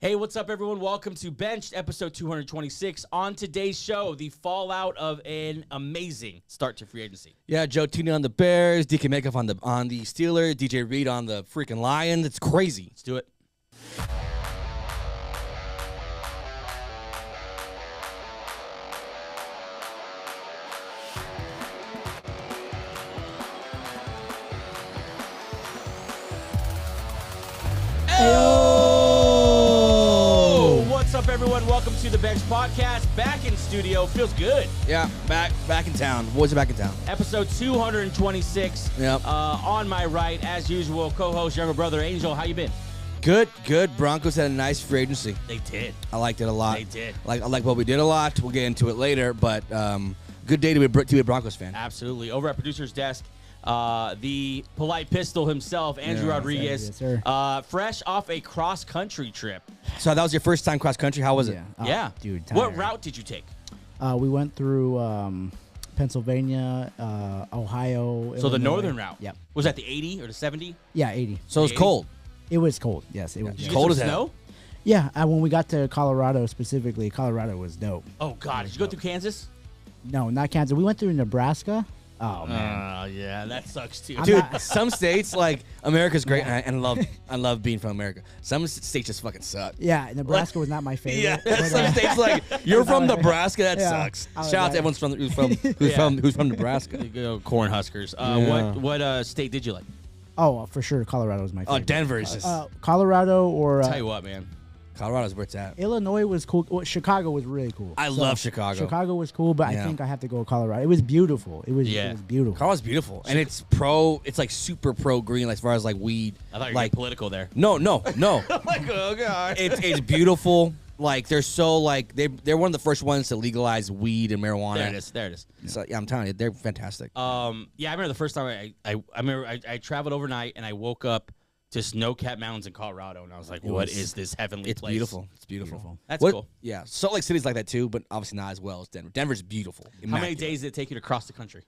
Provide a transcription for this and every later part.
Hey, what's up, everyone? Welcome to Benched, episode 226. On today's show, the fallout of an amazing start to free agency. Yeah, Joe Tooney on the Bears, DK Metcalf on the Steelers, DJ Reed on the freaking Lions. It's crazy. Let's do it. What's up, everyone? Welcome to the Bench Podcast. Back in studio. Feels good. Yeah, back in town. Boys are back in town. Episode 226. Yep. On my right, as usual, co-host, younger brother, Angel. How you been? Good. Broncos had a nice free agency. They did. I liked it a lot. They did. I like what we did a lot. We'll get into it later, but good day to be a Broncos fan. Absolutely. Over at producer's desk, the polite pistol himself, Andrew Rodriguez, yes, sir. fresh off a cross-country trip. So that was your first time cross country. How was it? Yeah. Dude, What tired. route did you take? We went through Pennsylvania, Ohio. So the Illinois. northern route. Yep. Was that the 80 or the 70? Yeah, 80. So it was 80? cold. It was cold. Yes, it was. Did you It's get cold some as hell. snow? Yeah, when we got to Colorado specifically, Colorado was dope. Oh, God. Did you go through Kansas? No, not Kansas. We went through Nebraska. Oh man. Oh, yeah. That sucks, too. I'm Dude, not- some states, like, America's great, and I love being from America. Some states just fucking suck. Yeah, Nebraska was not my favorite. Yeah, but, some states like you're from Nebraska. That Yeah, sucks. I was Shout out to like- everyone who's from Nebraska. You go Cornhuskers. Yeah. What state did you like? Oh, for sure, Colorado was my favorite. Oh, Denver is just Colorado or Tell you what, man. Colorado's where it's at. Illinois was cool. Well, Chicago was really cool. I love Chicago. Chicago was cool, but Yeah. I think I have to go Colorado. It was beautiful. It was beautiful. Colorado's beautiful, and it's like super pro green, like, as far as like weed. I thought you were like getting political there. no. Like, oh, God. It's beautiful. Like they're so like they're one of the first ones to legalize weed and marijuana. There it is. So, yeah, I'm telling you, they're fantastic. Yeah, I remember the first time I remember I traveled overnight and I woke up to snow-capped mountains in Colorado, and I was like, "What is this heavenly It's place?" beautiful. It's beautiful. That's cool. Yeah, Salt Lake City's like that too, but obviously not as well as Denver. Denver's beautiful. How many days did it take you to cross the country?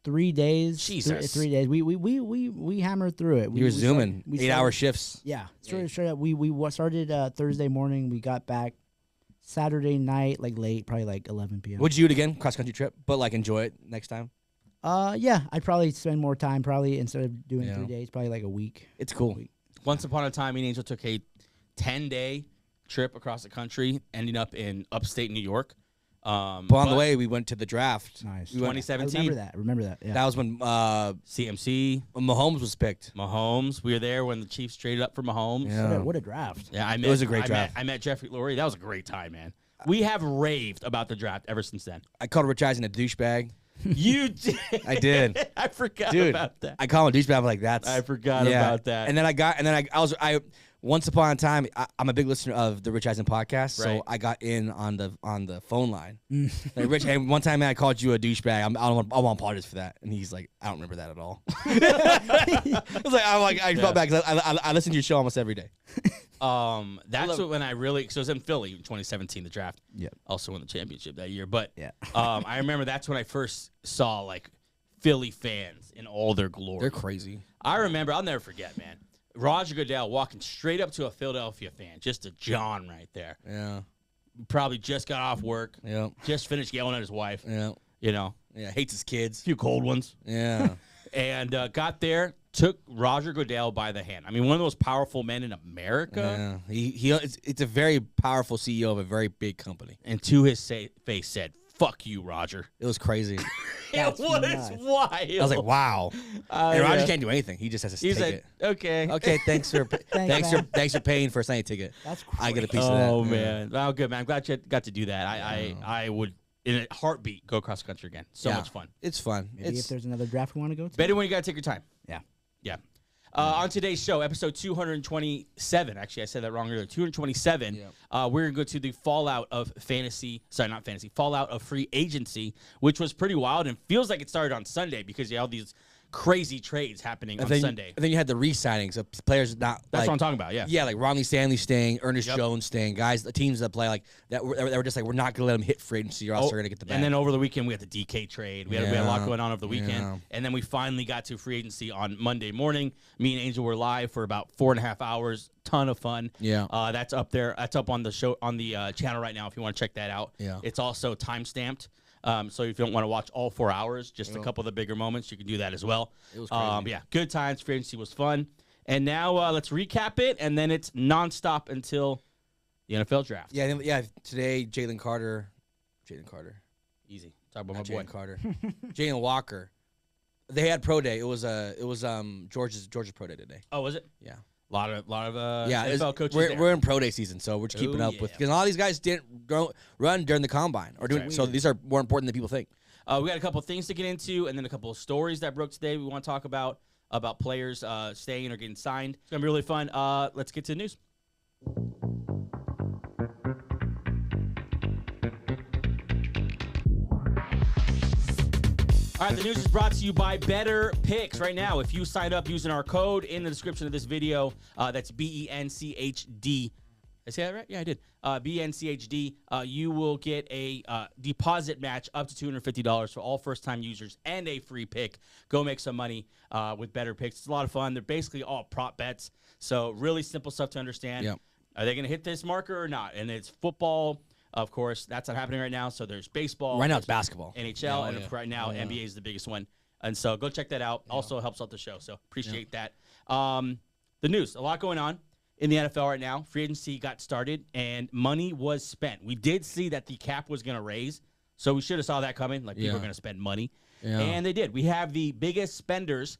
3 days. Jesus. 3 days. We hammered through it. You were zooming. We 8-hour shifts. Yeah, straight up. We started Thursday morning. We got back Saturday night, like late, probably like 11 p.m. Would you do it again, cross country trip, but like enjoy it next time? Yeah, I'd probably spend more time. Probably instead of doing Yeah. 3 days, probably like a week. It's cool. Once upon a time, me and Angel took a 10-day trip across the country, ending up in upstate New York. But on the way, we went to the draft. Nice. We went- 2017. Remember that. Yeah. That was when CMC, Mahomes was picked. Mahomes. We were there when the Chiefs traded up for Mahomes. Yeah. What a draft. Yeah, It was a great draft. I met Jeffrey Lurie. That was a great time, man. We have raved about the draft ever since then. I called Rich Eisen a douchebag. You did. I did. I forgot Dude, about that. I call him a douchebag. I'm like, that's. I forgot about that. And then I once upon a time, I'm a big listener of the Rich Eisen podcast, so Right. I got in on the phone line. Like, Rich, hey, one time, man, I called you a douchebag. I want to apologize for that. And he's like, I don't remember that at all. I felt bad because I listen to your show almost every day. That's when I really. So it was in Philly in 2017, the draft. Yep. Also won the championship that year. But Yeah. I remember that's when I first saw like Philly fans in all their glory. They're crazy. I remember. I'll never forget, man. Roger Goodell walking straight up to a Philadelphia fan, just a John right there. Yeah. Probably just got off work. Yeah. Just finished yelling at his wife. Yeah. You know, Yeah. Hates his kids. a few cold ones. Yeah. And got there, took Roger Goodell by the hand. I mean, one of the most powerful men in America. Yeah. It's a very powerful CEO of a very big company. And to his face said, "Fuck you, Roger." It was crazy. That's It was nuts. wild. I was like, wow. And Roger can't do anything. He just has to He's take like, it. okay. Okay, thanks for Thanks, man. thanks for paying for a Sunday ticket. That's I get a crazy. piece of that. Oh Yeah. man, well, good man. I'm glad you got to do that. I would in a heartbeat go cross country again. So Yeah. much fun. It's fun. Maybe if there's another draft we want to go to. Better when you gotta take your time. Yeah. Yeah. On today's show, episode 227. Actually, I said that wrong earlier. 227. We're gonna go to the fallout of fallout of free agency, which was pretty wild and feels like it started on Sunday because you have all these crazy trades happening on Sunday. And then you had the re-signings of players not. That's like, what I'm talking about. Yeah. Yeah, like Ronnie Stanley staying, Ernest Jones staying, guys, the teams that play like that were just like, we're not gonna let them hit free agency, or else they're gonna get the bag. And then over the weekend we had the DK trade. We had a lot going on over the weekend, and then we finally got to free agency on Monday morning. Me and Angel were live for about 4.5 hours. Ton of fun. Yeah. That's up there. That's up on the show on the channel right now. If you want to check that out. Yeah. It's also time stamped. So if you don't want to watch all 4 hours, just a couple of the bigger moments, you can do that as well. It was crazy. Yeah, good times. Free agency was fun. And now let's recap it, and then it's nonstop until the NFL draft. Yeah. Today, Jalen Carter. Easy. Talk about Not my boy. Jalen Carter. Jalen Walker. They had pro day. It was Georgia's pro day today. Oh, was it? Yeah. A lot of NFL coaches. We're in pro day season, so we're just keeping up with, because a lot of these guys didn't run during the combine or doing. Right. So these are more important than people think. We got a couple of things to get into, and then a couple of stories that broke today. We want to talk about players staying or getting signed. It's gonna be really fun. Let's get to the news. All right, the news is brought to you by BETR Picks. Right now, if you sign up using our code in the description of this video, that's BENCHD. Did I say that right? Yeah, I did. BNCHD, you will get a deposit match up to $250 for all first-time users and a free pick. Go make some money with BETR Picks. It's a lot of fun. They're basically all prop bets, so really simple stuff to understand. Yep. Are they going to hit this marker or not? And it's football. Of course, that's not happening right now. So there's baseball. Right now, it's basketball. NHL, and right now, NBA is the biggest one. And so go check that out. Also helps out the show. So appreciate that. The news, a lot going on in the NFL right now. Free agency got started, and money was spent. We did see that the cap was going to raise, so we should have saw that coming. Like, people are going to spend money. Yeah. And they did. We have the biggest spenders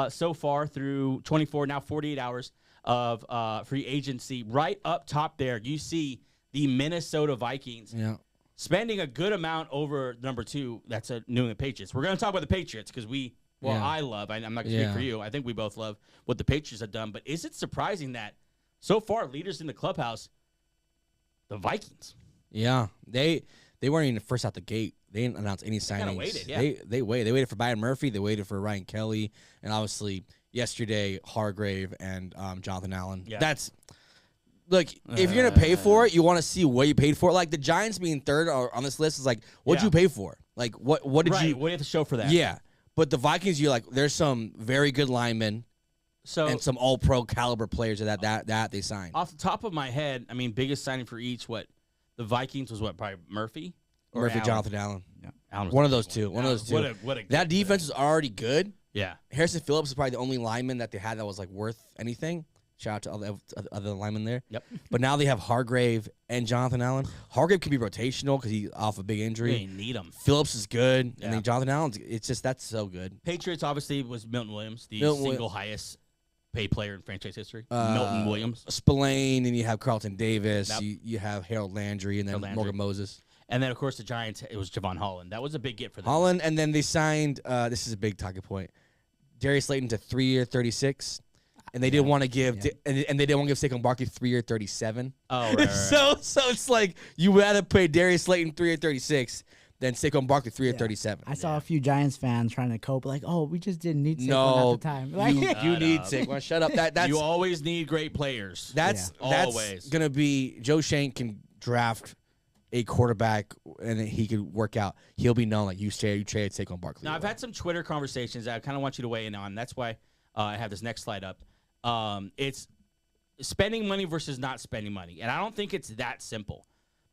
so far through 24, now 48 hours of free agency. Right up top there, you see the Minnesota Vikings spending a good amount over number 2. That's a New England Patriots. We're going to talk about the Patriots because I love. I'm not going to speak for you. I think we both love what the Patriots have done. But is it surprising that so far leaders in the clubhouse, the Vikings? Yeah, they weren't even first out the gate. They didn't announce any signings. They waited. Yeah, they waited. They waited for Byron Murphy. They waited for Ryan Kelly, and obviously yesterday Hargrave and Jonathan Allen. Yeah. That's. Look, if you're going to pay for it, you want to see what you paid for it. Like, the Giants being third on this list is like, what'd you pay for? Like, what did you... What do you have to show for that? Yeah. But the Vikings, you're like, there's some very good linemen and some all-pro caliber players that they signed. Off the top of my head, I mean, biggest signing for each, the Vikings was probably Murphy? Murphy, Allen? Jonathan Allen. Yeah. Allen was one of those two. One of those two. That defense was already good. Yeah. Harrison Phillips is probably the only lineman that they had that was, like, worth anything. Shout out to all the other linemen there. Yep. But now they have Hargrave and Jonathan Allen. Hargrave could be rotational because he's off a big injury. You need him. Phillips is good. Yeah. And then Jonathan Allen, that's so good. Patriots, obviously, was Milton Williams, the single highest paid player in franchise history. Milton Williams. Spillane, and you have Carlton Davis. Yep. You have Harold Landry, and then Morgan Moses. And then, of course, the Giants, it was Javon Holland. That was a big get for them. Holland, and then they signed, this is a big talking point, Darius Slayton to 3-year, $36. And they didn't want to give, and they didn't want to give Saquon Barkley 3-year, $37. Oh, right. So it's like you rather pay Darius Slayton 3-year, $36 than Saquon Barkley 3-year, $37. I saw a few Giants fans trying to cope, like, "Oh, we just didn't need Saquon at the time." Like, you need Saquon. Shut up. That's you always need great players. That's always gonna be. Joe Shank can draft a quarterback and he could work out. He'll be known like you traded Saquon Barkley. Now I've had some Twitter conversations that I kind of want you to weigh in on. That's why I have this next slide up. It's spending money versus not spending money, and I don't think it's that simple,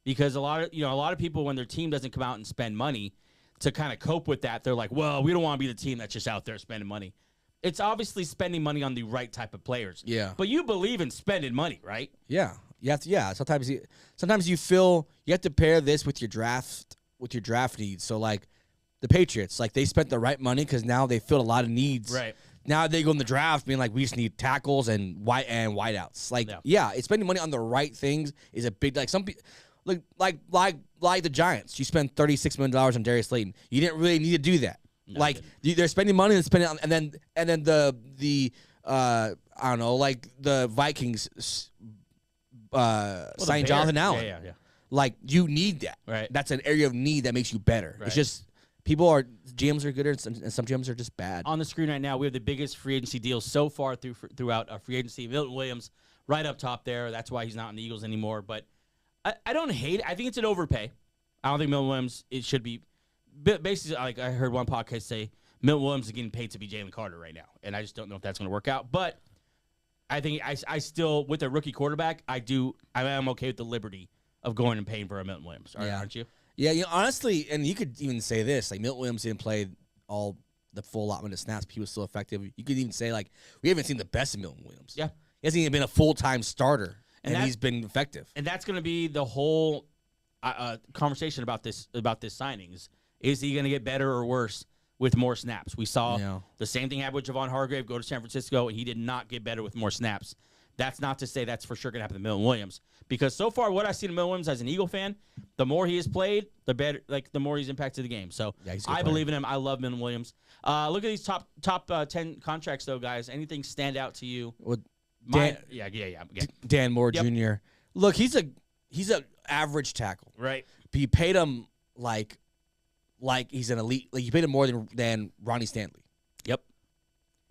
because a lot of people, when their team doesn't come out and spend money to kind of cope with that, they're like, well, we don't want to be the team that's just out there spending money. It's obviously spending money on the right type of players. Yeah, but you believe in spending money, right? Yeah, you have to. Yeah, sometimes you feel you have to pair this with your draft needs. So like the Patriots, like they spent the right money because now they filled a lot of needs. Right. Now they go in the draft being like, we just need tackles and wideouts. Like, it's spending money on the right things is a big, like some people, like the Giants. You spend $36 million on Darius Slayton. You didn't really need to do that. No, like they're spending money and spending on, and then the I don't know, like the Vikings signed Jonathan Allen. Yeah. Like you need that. Right. That's an area of need that makes you better. Right. It's just GMs are good and some GMs are just bad. On the screen right now, we have the biggest free agency deals so far throughout free agency. Milton Williams right up top there. That's why he's not in the Eagles anymore. But I don't hate it. I think it's an overpay. I don't think Milton Williams, it should be. Basically, like I heard one podcast say, Milton Williams is getting paid to be Jalen Carter right now. And I just don't know if that's going to work out. But I think I still, with a rookie quarterback, I am okay with the liberty of going and paying for a Milton Williams. Aren't you? Yeah, honestly, and you could even say this, like Milton Williams didn't play all the full allotment of snaps, but he was still effective. You could even say, like, we haven't seen the best of Milton Williams. Yeah. He hasn't even been a full-time starter, and he's been effective. And that's going to be the whole conversation about this signings. Is he going to get better or worse with more snaps? We saw the same thing happen with Javon Hargrave go to San Francisco, and he did not get better with more snaps. That's not to say that's for sure going to happen to Milton Williams. Because so far, what I've seen of Milton Williams as an Eagle fan, the more he has played, the better, like the more he's impacted the game. So I believe in him. I love Milton Williams. Look at these top 10 contracts, though, guys. Anything stand out to you? Well, Dan Moore Jr. Look, he's an average tackle. Right. But you paid him like he's an elite. Like you paid him more than Ronnie Stanley. Yep.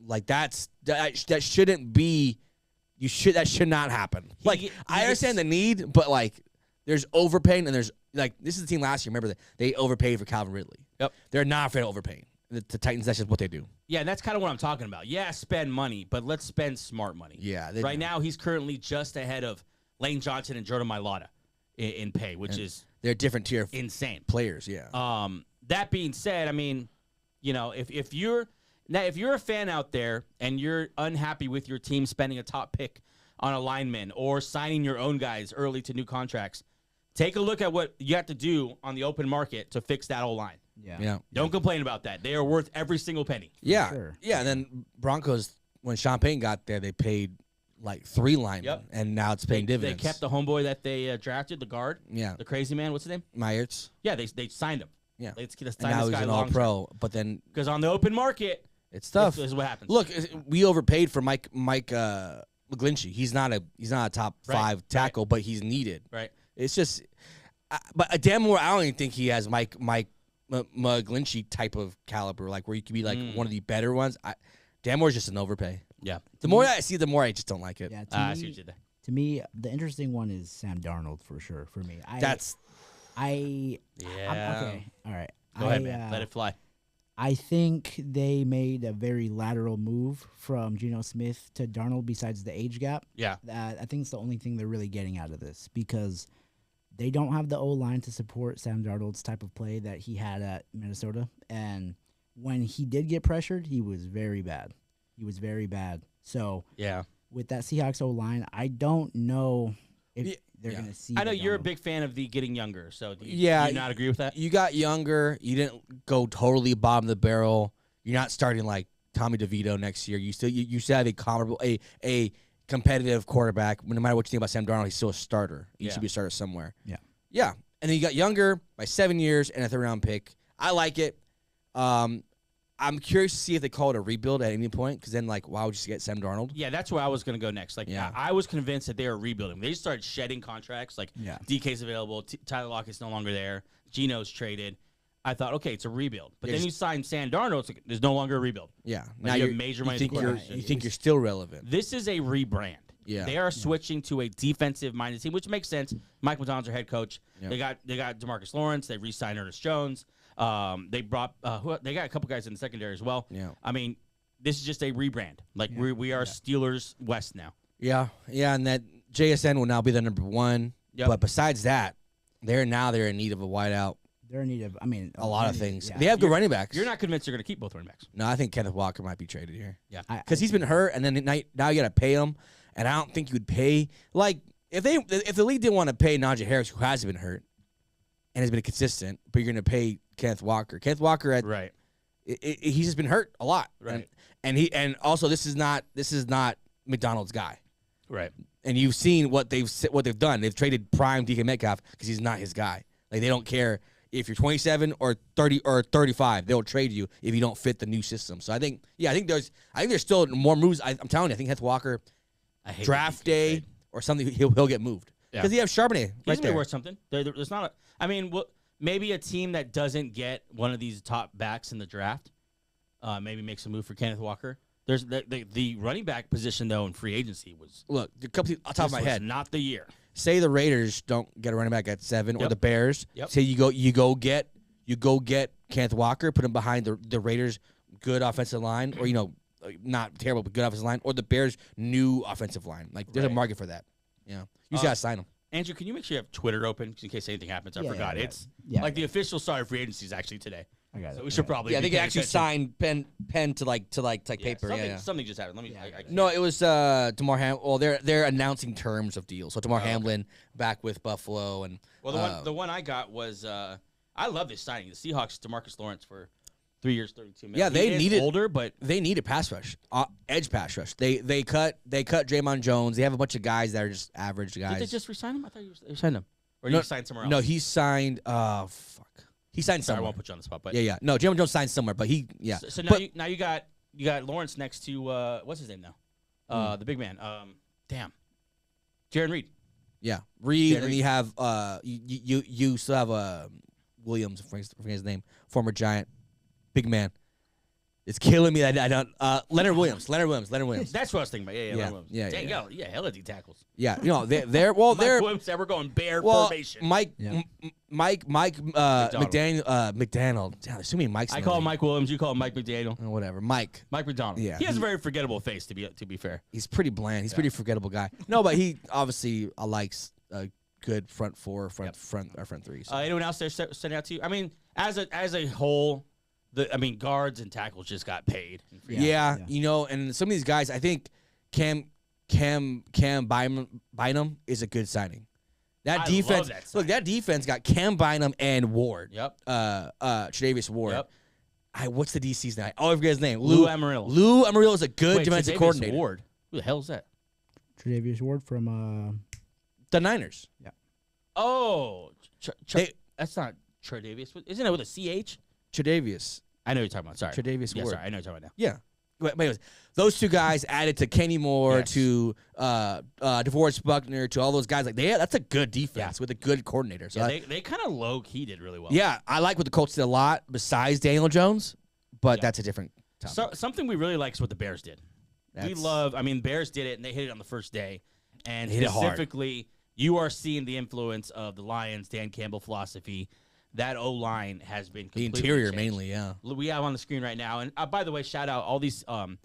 Like that shouldn't be. That should not happen. I understand the need, but like there's overpaying and there's like this is the team last year. Remember that they overpaid for Calvin Ridley. Yep. They're not afraid of overpaying. The Titans, that's just what they do. Yeah, and that's kind of what I'm talking about. Yeah, spend money, but let's spend smart money. Yeah. Right now, he's currently just ahead of Lane Johnson and Jordan Mailata in pay, which is they're different tier insane players. Yeah. That being said, I mean, if you're a fan out there and you're unhappy with your team spending a top pick on a lineman or signing your own guys early to new contracts, take a look at what you have to do on the open market to fix that O-line. Yeah. Don't complain about that. They are worth every single penny. Yeah. Sure. Yeah. And then Broncos, when Sean Payton got there, they paid like 3 linemen, and now it's paying dividends. They kept the homeboy that they drafted, the guard. Yeah. The crazy man. What's his name? Myers. Yeah, they signed him. Yeah. Let's sign And now this he's guy an long all-pro, but then because on the open market, it's tough. This is what happens. Look, we overpaid for Mike McGlinchey. He's not a top 5 tackle, but he's needed. Right. It's just, but Dan Moore, I don't even think he has Mike McGlinchey type of caliber, like where you could be like one of the better ones. Dan Moore's just an overpay. Yeah. The more I see, the more I just don't like it. Yeah, I see what you did. To me, the interesting one is Sam Darnold for sure. For me, Yeah. Okay. All right. Go ahead, man. Let it fly. I think they made a very lateral move from Geno Smith to Darnold besides the age gap. Yeah. I think it's the only thing they're really getting out of this because they don't have the O-line to support Sam Darnold's type of play that he had at Minnesota. And when he did get pressured, he was very bad. So yeah, with that Seahawks O-line, I don't know if they're going to see. I know you're a big fan of the getting younger. So do you not agree with that? You got younger. You didn't go totally bottom of the barrel. You're not starting like Tommy DeVito next year. You still have a comparable a competitive quarterback. No matter what you think about Sam Darnold, he's still a starter. He should be a starter somewhere. Yeah. And then you got younger by 7 years and a 3rd-round pick. I like it. I'm curious to see if they call it a rebuild at any point, because then, like, why would you get Sam Darnold? Yeah, that's where I was going to go next. Like, I was convinced that they were rebuilding. They just started shedding contracts. Like, DK's available, Tyler Lockett's no longer there, Geno's traded. I thought, okay, it's a rebuild. But then you sign Sam Darnold, it's like, there's no longer a rebuild. Yeah. Like, now you have major money. You think you're still relevant. This is a rebrand. Yeah. They are switching to a defensive-minded team, which makes sense. Mike McDonald's their head coach. Yep. They got DeMarcus Lawrence. They re-signed Ernest Jones. They brought they got a couple guys in the secondary as well. Yeah. I mean, this is just a rebrand. Like we are Steelers West now. Yeah, and that JSN will now be the number 1. Yep. But besides that, they're in need of a wideout. They're in need of, a lot of things. Yeah. They have good running backs. You're not convinced they're going to keep both running backs? No, I think Kenneth Walker might be traded here. Yeah, because he's been hurt, and then now you got to pay him. And I don't think you would pay like if the league didn't want to pay Najee Harris, who has been hurt and has been consistent, but you're going to pay Kenneth Walker. Kenneth Walker he's just been hurt a lot, right? And also this is not McDonald's guy, right? And you've seen what they've done. They've traded prime DK Metcalf because he's not his guy. Like they don't care if you're 27 or 30 or 35. They'll trade you if you don't fit the new system. So I think there's still more moves. I'm telling you, I think Kenneth Walker. Draft day or something, he'll get moved because he has Charbonnet. He's worth something. There's not. I mean, maybe a team that doesn't get one of these top backs in the draft, maybe makes a move for Kenneth Walker. There's the running back position though in free agency was Look, a couple on top of my head. not the year. Say the Raiders don't get a running back at 7, or the Bears. Yep. Say you go get Kenneth Walker, put him behind the Raiders' good offensive line, or not terrible but good offensive line, or the Bears' new offensive line. Like there's a market for that. Yeah, you just gotta sign them. Andrew, can you make sure you have Twitter open in case anything happens? I forgot. Yeah, It's like the official start of free agency is actually today. I got it. So we should probably Yeah, be they can paying actually attention. sign pen to paper. Something just happened. Let me. No, it was Damar Hamlin. Well, they're announcing terms of deals. So Damar Hamlin back with Buffalo, and the one I got was I love this signing. The Seahawks, DeMarcus Lawrence for 3 years, $32 million. Yeah, they He is needed older, but they need a pass rush, edge pass rush. They cut Draymond Jones. They have a bunch of guys that are just average guys. did they just resign him? I thought you signed him, or did No, you sign somewhere else? No, he signed. He signed Sorry, I somewhere. won't put you on the spot, but Yeah. No, Draymond Jones signed somewhere, but So now you got Lawrence next to what's his name now? The big man. Damn, Jaron Reed. Yeah, Reed, Jaron and you have you still have Williams, I forget his name, former Giant, big man. It's killing me that I don't. Leonard Williams. That's what I was thinking about. Yeah. Yeah, Williams. yeah, Dang, yeah. hella D tackles. Yeah, they're Mike they're Williams said we're going bear well, formation. Mike McDaniel. Damn, there's too many Mikes. I call him Mike Williams. You call him Mike McDaniel. Whatever, Mike. Mike McDonald. Yeah, he has a very forgettable face. To be fair. He's pretty bland. He's a pretty forgettable guy. No, but he obviously likes a good front four, front three. So. Anyone else there standing out to you? I mean, as a whole, guards and tackles just got paid. Yeah, and some of these guys, I think Cam Bynum is a good signing. That defense, that defense got Cam Bynum and Ward. Yep. Tre'Davious Ward. Yep. What's the DC's name? I forget his name. Lou Amarillo. Lou Amarillo is a good defensive Tre'Davious coordinator. Ward. Who the hell is that? Tre'Davious Ward from The Niners. Yeah. Oh, that's not Tre'Davious. Isn't it with a CH? Tre'Davious. I know what you're talking about. Sorry. Tre'Davious Ward. Sorry, I know what you're talking about now. Yeah. But anyways, those two guys added to Kenny Moore, to DeForest Buckner, to all those guys. That's a good defense with a good coordinator. So they kind of low-key did really well. Yeah, I like what the Colts did a lot besides Daniel Jones, but that's a different topic. So, something we really like is what the Bears did. Bears did it, and they hit it on the first day. And specifically, you are seeing the influence of the Lions, Dan Campbell philosophy. That O-line has been completely the interior changed. mainly, yeah. We have on the screen right now. And by the way, shout out all these graphics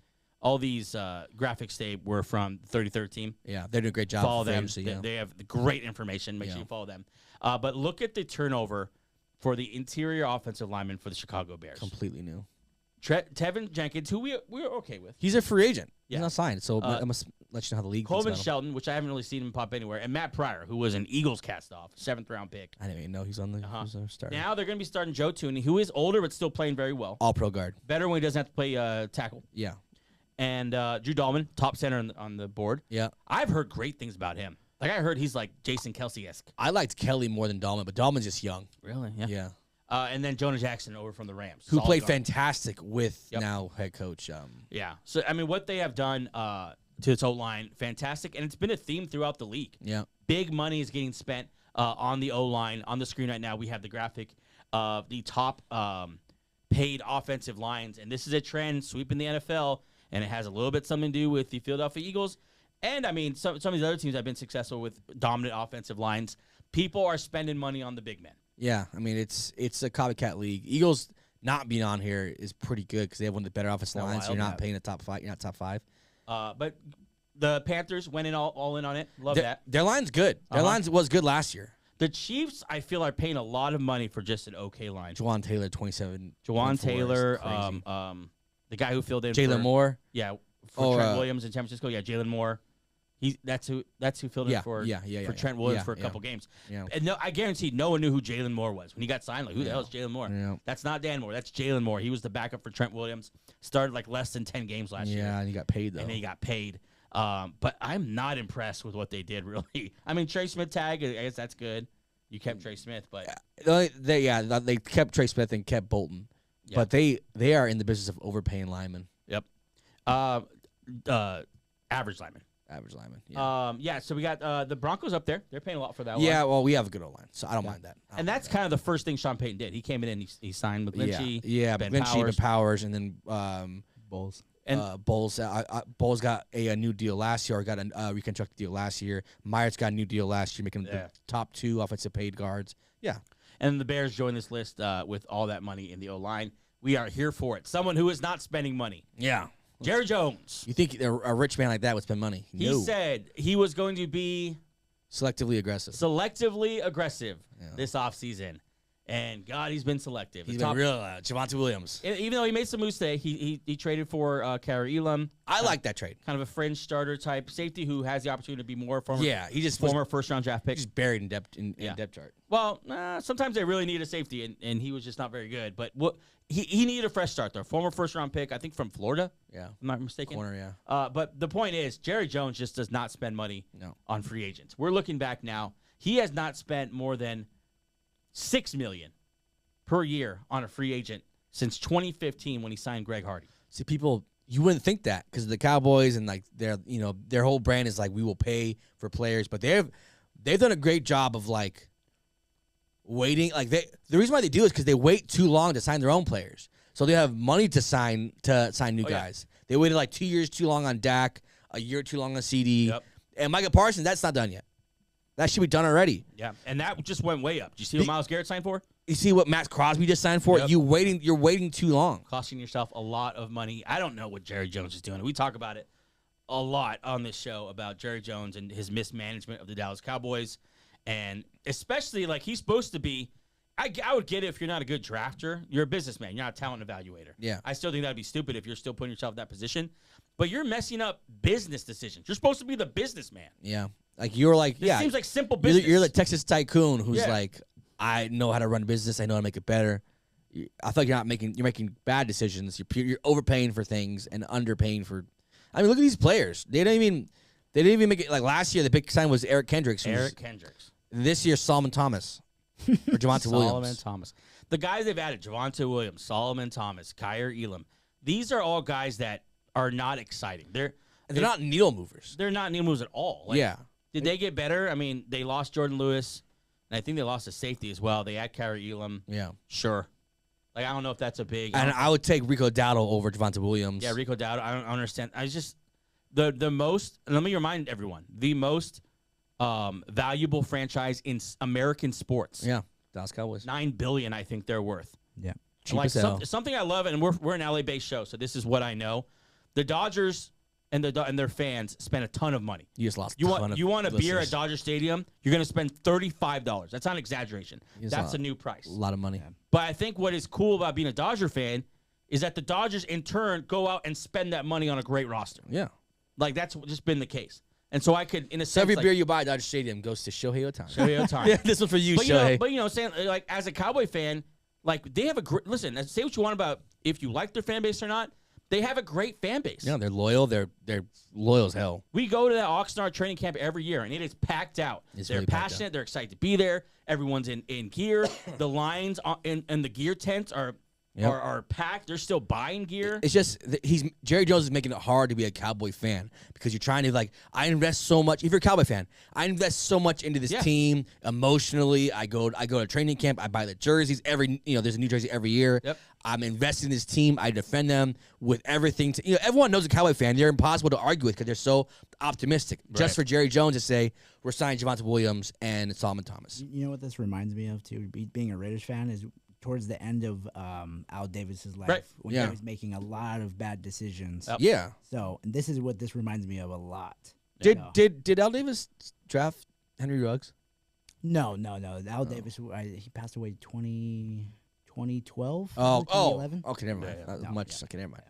they were from the 33rd team. Yeah, they're doing a great job. Follow them. Agency, yeah. They have great information. Make sure you follow them. But look at the turnover for the interior offensive lineman for the Chicago Bears. Completely new. Tevin Jenkins, who we're okay with. He's a free agent. Yeah. He's not signed, so I must let you know how the league thinks Coleman about him. Shelton, which I haven't really seen him pop anywhere, and Matt Pryor, who was an Eagles cast-off, 7th-round pick. I didn't even know he's on the starter. Now they're going to be starting Joe Tooney, who is older but still playing very well. All-pro guard. Better when he doesn't have to play tackle. Yeah. And Drew Dahlman, top center on the board. Yeah. I've heard great things about him. I heard he's like Jason Kelsey-esque. I liked Kelly more than Dahlman, but Dahlman's just young. Really? Yeah. Yeah. And then Jonah Jackson over from the Rams. Who played guard. fantastic with now head coach. Yeah. So, what they have done to its O-line, fantastic. And it's been a theme throughout the league. Yeah. Big money is getting spent on the O-line. On the screen right now, we have the graphic of the top paid offensive lines. And this is a trend sweeping the NFL. And it has a little bit something to do with the Philadelphia Eagles. And, some of these other teams have been successful with dominant offensive lines. People are spending money on the big men. Yeah, it's a copycat league. Eagles not being on here is pretty good because they have one of the better offensive lines. You're not paying the top 5. You're not top 5. But the Panthers went in all in on it. Love that. Their line's good. Their line was good last year. The Chiefs, I feel, are paying a lot of money for just an okay line. Jawan Taylor, 27. Jawan Taylor, the guy who filled in Jalen Moore. Yeah, for Trent Williams in San Francisco. Yeah, Jalen Moore. That's who filled in for Trent Williams for a couple games. Yeah. And I guarantee no one knew who Jalen Moore was when he got signed. Like, who the hell is Jalen Moore? Yeah. That's not Dan Moore. That's Jalen Moore. He was the backup for Trent Williams. Started less than 10 games last year. Yeah, and he got paid though. And he got paid. But I'm not impressed with what they did. Really. Trey Smith tag. I guess that's good. You kept Trey Smith, but they kept Trey Smith and kept Bolton, but they are in the business of overpaying linemen. Yep. Average linemen. Average lineman. Yeah. So we got the Broncos up there. They're paying a lot for that one. Yeah, well, we have a good O-line, so I don't mind that. And that's kind of the first thing Sean Payton did. He came in and he signed McGlinchey. Yeah, Ben McGlinchey, Powers, and then Bowles. And Bowles. Bowles got a new deal last year, or got a reconstructed deal last year. Myers got a new deal last year, making the top 2 offensive paid guards. Yeah. And the Bears joined this list with all that money in the O-line. We are here for it. Someone who is not spending money. Yeah. Jerry Jones. You think a rich man like that would spend money? He said he was going to be selectively aggressive this offseason. And, God, he's been selective. He's been real Javonte Williams. Even though he made some moves today, he traded for Kari Elam. I like that trade. Kind of a fringe starter type safety who has the opportunity to be more former. Yeah, he just former first-round draft pick. Just buried in depth in depth chart. Well, sometimes they really need a safety, and he was just not very good. But he needed a fresh start, though. Former first-round pick, I think from Florida. Yeah. If I'm not mistaken. Corner, yeah. But the point is, Jerry Jones just does not spend money on free agents. We're looking back now. He has not spent more than $6 million per year on a free agent since 2015 when he signed Greg Hardy. See, people, you wouldn't think that because the Cowboys and like their whole brand is like we will pay for players, but they've done a great job of like waiting. Like the reason why they do is because they wait too long to sign their own players, so they have money to sign new guys. Yeah. They waited like 2 years too long on Dak, a year too long on CD, and Micah Parsons. That's not done yet. That should be done already. Yeah, and that just went way up. Did you see what Myles Garrett signed for? You see what Matt Crosby just signed for? Yep. You're waiting too long. Costing yourself a lot of money. I don't know what Jerry Jones is doing. We talk about it a lot on this show about Jerry Jones and his mismanagement of the Dallas Cowboys. And especially like he's supposed to be, I would get it if you're not a good drafter. You're a businessman. You're not a talent evaluator. Yeah. I still think that'd be stupid if you're still putting yourself in that position. But you're messing up business decisions. You're supposed to be the businessman. Yeah. Like you're like, it seems like simple business. You're the Texas tycoon who's like, I know how to run a business. I know how to make it better. I feel like you're making bad decisions. You're overpaying for things and underpaying for. I mean, look at these players. They didn't even make it. Like last year, the big sign was Eric Kendricks. This year, Solomon Thomas or Javonte Williams. Solomon Thomas. The guys they've added: Javonte Williams, Solomon Thomas, Kyer Elam. These are all guys that are not exciting. They're not needle movers. They're not needle movers at all. Like, did they get better? I mean, they lost Jordan Lewis. And I think they lost a safety as well. They had Kyer Elam. Yeah. Sure. Like, I don't know if that's a big... And I would take Rico Dowdle over Javonte Williams. Yeah, Rico Dowdle. I don't understand. I just... The most... Let me remind everyone. The most valuable franchise in American sports. Yeah. Dallas Cowboys. $9 billion, I think they're worth. Yeah. Like something I love, and we're an LA-based show, so this is what I know. The Dodgers... And their fans spend a ton of money. You just lost. You want a beer at Dodger Stadium? You're going to spend $35. That's not an exaggeration. That's a new price. A lot of money. But I think what is cool about being a Dodger fan is that the Dodgers in turn go out and spend that money on a great roster. Yeah, like that's just been the case. And so I could, in a sense, every beer you buy at Dodger Stadium goes to Shohei Ohtani. Shohei Ohtani. Yeah, this one's for you, Shohei. But saying like as a Cowboy fan, like they have a great listen. Say what you want about if you like their fan base or not. They have a great fan base. Yeah, they're loyal. They're loyal as hell. We go to that Oxnard training camp every year, and it is packed out. They're really passionate. They're excited to be there. Everyone's in gear. The lines and the gear tents are packed. They're still buying gear. It's just Jerry Jones is making it hard to be a Cowboy fan because you're trying to I invest so much. If you're a Cowboy fan, I invest so much into this team emotionally. I go to training camp. I buy the jerseys there's a new jersey every year. Yep. I'm invested in this team. I defend them with everything. Everyone knows a Cowboy fan. They're impossible to argue with because they're so optimistic. Right. Just for Jerry Jones to say we're signing Javonte Williams and Solomon Thomas. You know what this reminds me of too? Being a Raiders fan is towards the end of Al Davis's life when he was making a lot of bad decisions. Yep. Yeah. So this is what this reminds me of a lot. Did Al Davis draft Henry Ruggs? No. Al Davis, he passed away 2012. Oh, 2011. Okay, never mind. Okay, never mind.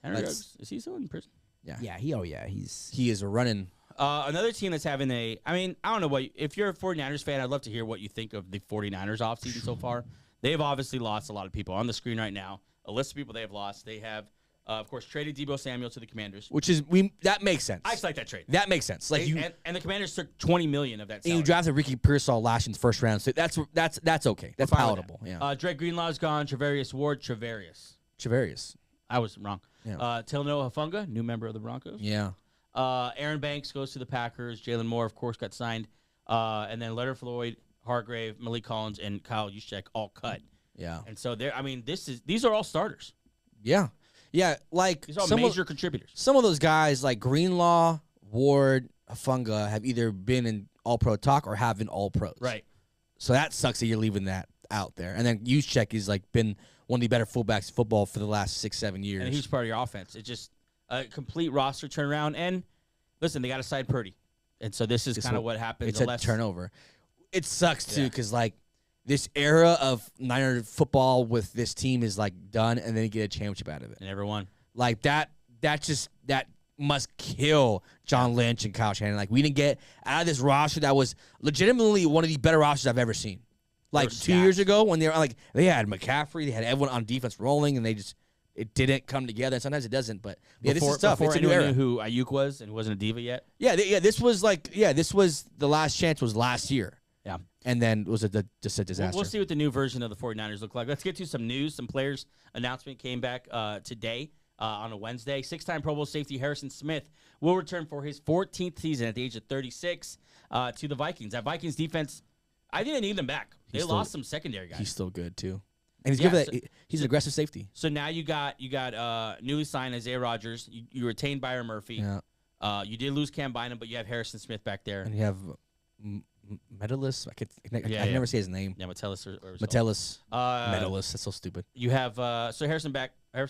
Henry Ruggs, is he still in prison? Yeah. He is running. Another team that's having I don't know if you're a 49ers fan, I'd love to hear what you think of the 49ers offseason so far. They've obviously lost a lot of people on the screen right now. A list of people they have lost. They have, of course, traded Deebo Samuel to the Commanders, which is that makes sense. I just like that trade. That makes sense. And the Commanders took $20 million of that. Salary. And you drafted Ricky Pearsall last in the first round, so that's okay. That's palatable. Yeah. Drake Greenlaw's gone. Travarius. I was wrong. Yeah. Talanoa Hufanga, new member of the Broncos. Yeah. Aaron Banks goes to the Packers. Jalen Moore, of course, got signed. And then Leonard Floyd, Hargrave, Malik Collins, and Kyle Juszczyk all cut. Yeah. And so these are all starters. Yeah. Yeah, like These are all major contributors. Some of those guys, like Greenlaw, Ward, Hafunga, have either been in All-Pro talk or have been All-Pros. Right. So that sucks that you're leaving that out there. And then Juszczyk has like been one of the better fullbacks in football for the last 6-7 years. And a huge part of your offense. It's just a complete roster turnaround. And listen, they got to sign Purdy. And so this is kind of what happens. It's a turnover. It sucks, too, because, like, this era of Niner football with this team is, like, done, and then you get a championship out of it. And everyone. Like, that must kill John Lynch and Kyle Shanahan. Like, we didn't get out of this roster that was legitimately one of the better rosters I've ever seen. Like, 2 years ago when they were, like, they had McCaffrey, they had everyone on defense rolling, and it didn't come together. Sometimes it doesn't, but this is tough. Before it's a new anyone era. knew who Ayuk was and wasn't a diva yet. Yeah, this was the last chance was last year. Yeah. And then it was just a disaster. We'll see what the new version of the 49ers look like. Let's get to some news. Some players' announcement came back today on a Wednesday. 6-time Pro Bowl safety Harrison Smith will return for his 14th season at the age of 36 to the Vikings. That Vikings defense, I didn't need them back. They lost some secondary guys. He's still good, too. And he's good at he's an aggressive safety. So now you got newly signed Isaiah Rodgers. You retained Byron Murphy. Yeah. You did lose Cam Bynum, but you have Harrison Smith back there. And you have Metellus. I can never say his name. Yeah, Metellus or Metellus. Metellus. That's so stupid. You have Harrison back for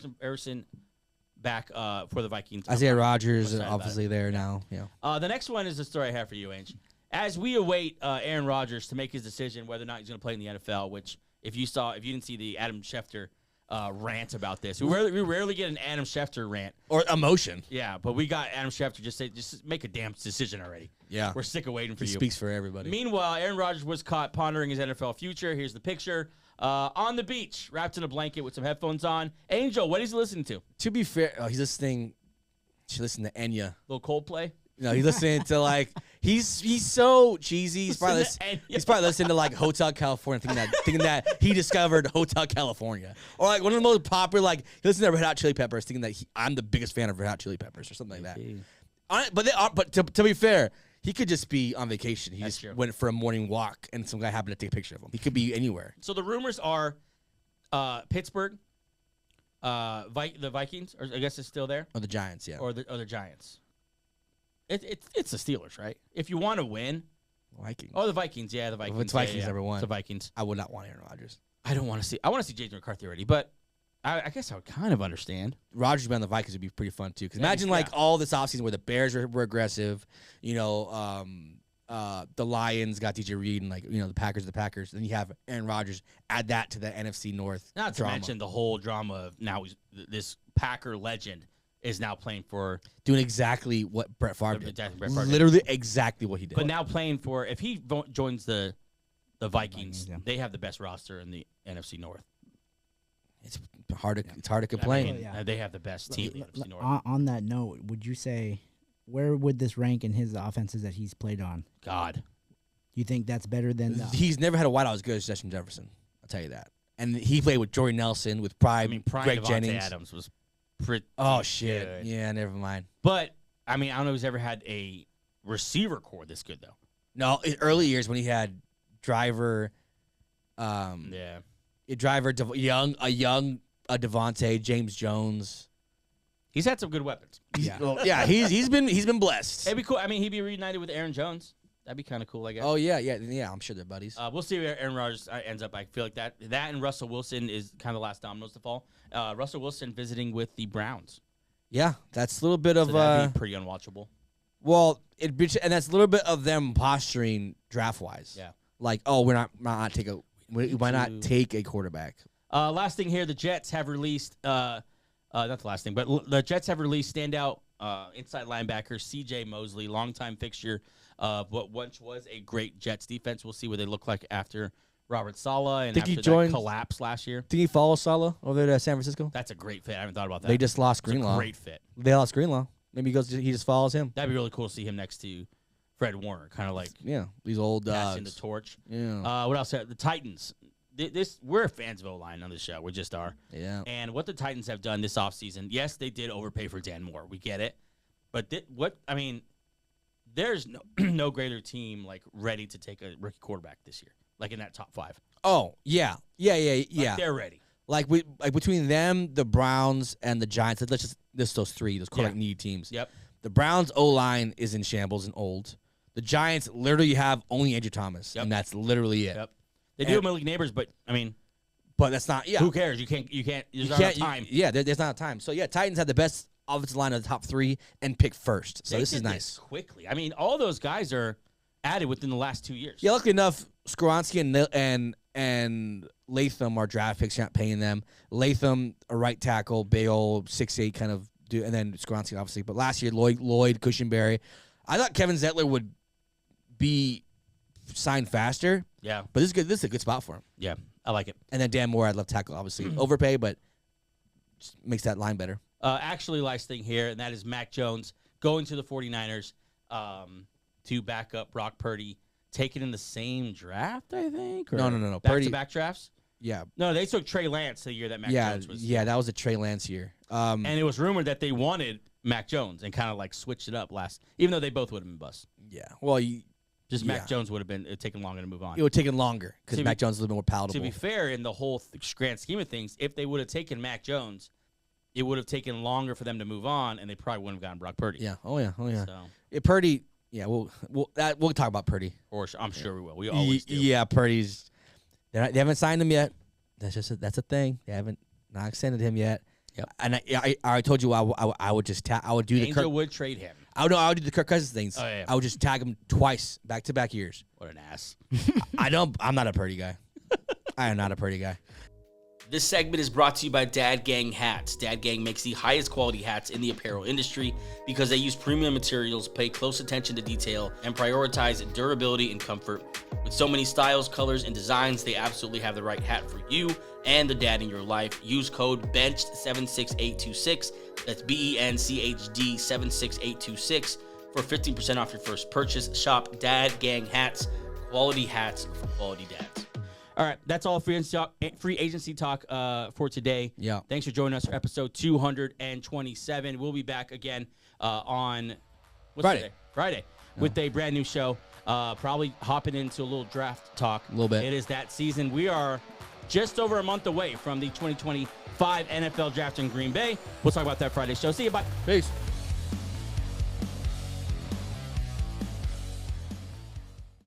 the Vikings. Isaiah Rodgers is obviously there now. Yeah. The next one is the story I have for you, Ange. As we await Aaron Rodgers to make his decision whether or not he's going to play in the NFL, which if you didn't see the Adam Schefter rant about this, we rarely get an Adam Schefter rant Or emotion. Yeah, but we got Adam Schefter just make a damn decision already. Yeah. We're sick of waiting for He you. speaks for everybody. Meanwhile, Aaron Rodgers was caught pondering his NFL future. Here's the picture. On the beach, wrapped in a blanket with some headphones on. Angel, what is he listening to? To be fair, he's listening. She listened to Enya. Little Coldplay? No, he's listening to like he's so cheesy. He's probably listening to like Hotel California, thinking that he discovered Hotel California, or like one of the most popular. Like he listened to Red Hot Chili Peppers, thinking that I'm the biggest fan of Red Hot Chili Peppers or something like that. But to be fair, he could just be on vacation. He just went for a morning walk, and some guy happened to take a picture of him. He could be anywhere. So the rumors are Pittsburgh, the Vikings, or I guess it's still there, Or the Giants, yeah. or the Giants. It's the Steelers, right? If you want to win, Vikings. oh, the Vikings, yeah, the Vikings. It's Vikings number one. It's the Vikings. I would not want Aaron Rodgers. I want to see JJ McCarthy already, but I guess I would kind of understand. Rodgers being on the Vikings would be pretty fun too. Because imagine like all this offseason where the Bears were aggressive, the Lions got DJ Reed, and the Packers are the Packers. Then you have Aaron Rodgers. Add that to the NFC North. Not to mention the whole drama of now this Packer legend is now playing for doing exactly what Brett Favre did. Literally exactly what he did. But now playing for, if he joins the Vikings, they have the best roster in the NFC North. It's hard to complain. They have the best team in the NFC North. On that note, would you say where would this rank in his offenses that he's played on? God. You think that's better than He's never had a wideout as good as Justin Jefferson. I'll tell you that. And he played with Jordy Nelson, with Prime Greg Devontae Jennings. Adams was pretty shit. good. Yeah, never mind. But I don't know if he's ever had a receiver core this good though. No, in early years when he had Driver, Devontae, James Jones. He's had some good weapons. He's been blessed. It'd be cool. He'd be reunited with Aaron Jones. That'd be kind of cool, I guess. Oh yeah. I'm sure they're buddies. We'll see where Aaron Rodgers ends up. I feel like that and Russell Wilson is kind of the last dominoes to fall. Russell Wilson visiting with the Browns. Yeah, that's a little bit of that'd be pretty unwatchable. Well, and that's a little bit of them posturing draft wise. Yeah, like why not take a quarterback? Last thing here, the Jets have released. Not the last thing, but the Jets have released standout inside linebacker CJ Mosley, longtime fixture of what once was a great Jets defense. We'll see what they look like after Robert Saleh and after that collapse last year. Think he follows Saleh over there to San Francisco? That's a great fit. I haven't thought about that. They just lost Greenlaw. Great fit. They lost Greenlaw. Maybe he just follows him. That'd be really cool to see him next to Fred Warner, kind of like these old passing the torch. Yeah. What else? The Titans. We're fans of O-line on this show. We just are. Yeah. And what the Titans have done this offseason, yes, they did overpay for Dan Moore. We get it. But there's no greater team like ready to take a rookie quarterback this year, like in that top 5. Oh yeah. Like they're ready. Like between them, the Browns, and the Giants. Let's just list those 3. Those quarterback need teams. Yep. The Browns O-line is in shambles and old. The Giants literally have only Andrew Thomas, and that's literally it. Yep. They do have Malik Neighbors, but but that's not. Yeah. Who cares? You can't. There's not enough time. There's not time. So yeah, Titans have the best offensive line of the top 3 and pick first. So this is nice. Quickly. All those guys are added within the last 2 years. Yeah. Luckily enough, Skoronski and Latham are draft picks. You're not paying them. Latham, a right tackle, big old 6'8" kind of dude, and then Skoronski obviously. But last year, Lloyd, Cushenberry. I thought Kevin Zettler would be signed faster. Yeah. But this is good. This is a good spot for him. Yeah, I like it. And then Dan Moore, I'd love tackle, obviously. Overpay, but just makes that line better. Actually, last thing here, and that is Mac Jones going to the 49ers to back up Brock Purdy, taken in the same draft, I think? Or No. Back-to-back drafts? Yeah. No, they took Trey Lance the year that Mac Jones was. Yeah, that was a Trey Lance year. And it was rumored that they wanted Mac Jones and kind of like switched it up even though they both would have been bust. Yeah. Well, Mac Jones would have been taken longer to move on. It would have taken longer because Mac Jones is a little bit more palatable. To be fair, in the whole grand scheme of things, if they would have taken Mac Jones, it would have taken longer for them to move on, and they probably wouldn't have gotten Brock Purdy. Yeah. Oh yeah. So. Purdy. Yeah. We'll talk about Purdy. I'm sure we will. We always do. Yeah. Purdy's. They haven't signed him yet. That's a thing. They haven't not extended him yet. Yep. And I told you I would just I would do Angel would trade him. I would do the Kirk Cousins things. Oh, yeah. I would just tag him twice, back-to-back years. What an ass. I'm not a Purdy guy. I am not a Purdy guy. This segment is brought to you by Dad Gang Hats. Dad Gang makes the highest quality hats in the apparel industry because they use premium materials, pay close attention to detail, and prioritize durability and comfort. With so many styles, colors, and designs, they absolutely have the right hat for you and the dad in your life. Use code BENCHED76826. That's BENCHD 76826 for 15% off your first purchase. Shop Dad Gang Hats. Quality hats for quality dads. All right, that's all free agency talk for today. Yeah. Thanks for joining us for episode 227. We'll be back again on Friday with a brand new show. Probably hopping into a little draft talk. A little bit. It is that season. We are just over a month away from the 2025 NFL draft in Green Bay. We'll talk about that Friday show. See you. Bye. Peace.